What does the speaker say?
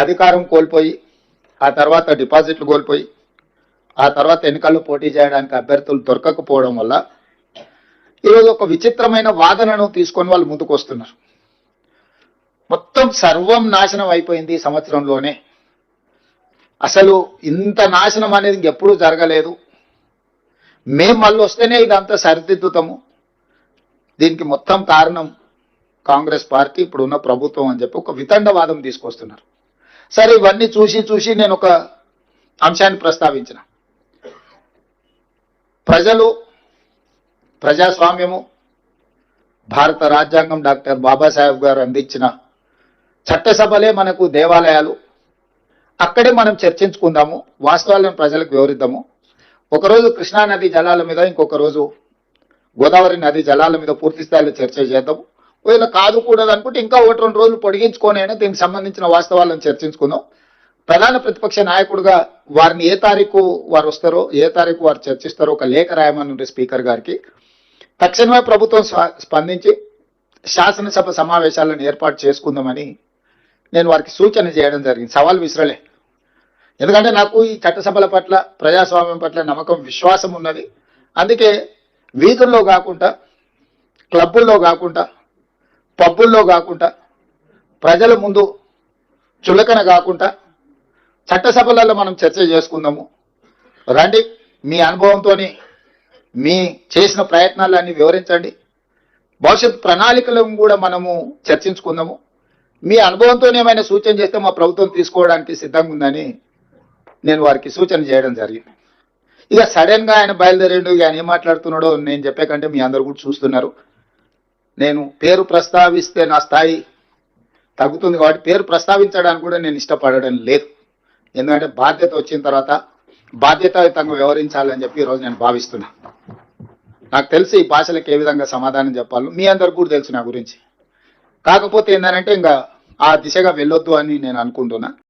అధికారం కోల్పోయి, ఆ తర్వాత డిపాజిట్లు కోల్పోయి, ఆ తర్వాత ఎన్నికల్లో పోటీ చేయడానికి అభ్యర్థులు దొరకకపోవడం వల్ల ఈరోజు ఒక విచిత్రమైన వాదనను తీసుకొని వాళ్ళు ముందుకు వస్తున్నారు. మొత్తం సర్వం నాశనం అయిపోయింది ఈ సంవత్సరంలోనే, అసలు ఇంత నాశనం అనేది ఇంకెప్పుడూ జరగలేదు, మేము మళ్ళీ వస్తేనే ఇదంతా సరిదిద్దుతాము, దీనికి మొత్తం కారణం కాంగ్రెస్ పార్టీ, ఇప్పుడున్న ప్రభుత్వం అని చెప్పి ఒక వితండవాదం తీసుకొస్తున్నారు. సరే, ఇవన్నీ చూసి నేను ఒక అంశాన్ని ప్రస్తావించిన. ప్రజలు, ప్రజాస్వామ్యము, భారత రాజ్యాంగం, డాక్టర్ బాబాసాహెబ్ గారు అందించిన చట్టసభలే మనకు దేవాలయాలు. అక్కడే మనం చర్చించుకుందాము, వాస్తవాలను ప్రజలకు వివరిద్దాము. ఒకరోజు కృష్ణా నది జలాల మీద, ఇంకొక రోజు గోదావరి నది జలాల మీద పూర్తి స్థాయిలో చర్చ చేద్దాము. ఒకవేళ కాదు కూడదు అనుకుంటే ఇంకా 1-2 రోజులు పొడిగించుకొని అయినా దీనికి సంబంధించిన వాస్తవాలను చర్చించుకుందాం. ప్రధాన ప్రతిపక్ష నాయకుడిగా వారిని ఏ తారీఖు వారు వస్తారో, ఏ తారీఖు వారు చర్చిస్తారో ఒక లేఖ రాయమని స్పీకర్ గారికి. తక్షణమే ప్రభుత్వం స్పందించి శాసనసభ సమావేశాలను ఏర్పాటు చేసుకుందామని నేను వారికి సూచన చేయడం జరిగింది. సవాల్ విసరలే, ఎందుకంటే నాకు ఈ చట్టసభల పట్ల, ప్రజాస్వామ్యం పట్ల నమ్మకం, విశ్వాసం ఉన్నది. అందుకే వీధుల్లో కాకుండా, క్లబ్బుల్లో కాకుండా, పబ్బుల్లో కాకుండా, ప్రజల ముందు చులకన కాకుండా చట్టసభలలో మనం చర్చ చేసుకుందాము. రండి, మీ అనుభవంతో మీ చేసిన ప్రయత్నాలన్నీ వివరించండి, భవిష్యత్ ప్రణాళికలను కూడా మనము చర్చించుకుందాము. మీ అనుభవంతో ఏమైనా సూచన చేస్తే మా ప్రభుత్వం తీసుకోవడానికి సిద్ధంగా ఉందని నేను వారికి సూచన చేయడం జరిగింది. ఇక సడన్గా ఆయన బయలుదేరేండు, ఆయన ఏం మాట్లాడుతున్నాడో నేను చెప్పే కంటే మీ అందరు కూడా చూస్తున్నారు. నేను పేరు ప్రస్తావిస్తే నా స్థాయి తగ్గుతుంది కాబట్టి పేరు ప్రస్తావించడానికి కూడా నేను ఇష్టపడడం లేదు. ఎందుకంటే బాధ్యత వచ్చిన తర్వాత బాధ్యతాయుతంగా వ్యవహరించాలని చెప్పి ఈరోజు నేను భావిస్తున్నా. నాకు తెలిసి ఈ భాషలకు ఏ విధంగా సమాధానం చెప్పాలో మీ అందరికి కూడా తెలుసు నా గురించి. కాకపోతే ఏంటంటే ఇంకా ఆ దిశగా వెళ్ళొద్దు అని నేను అనుకుంటున్నా.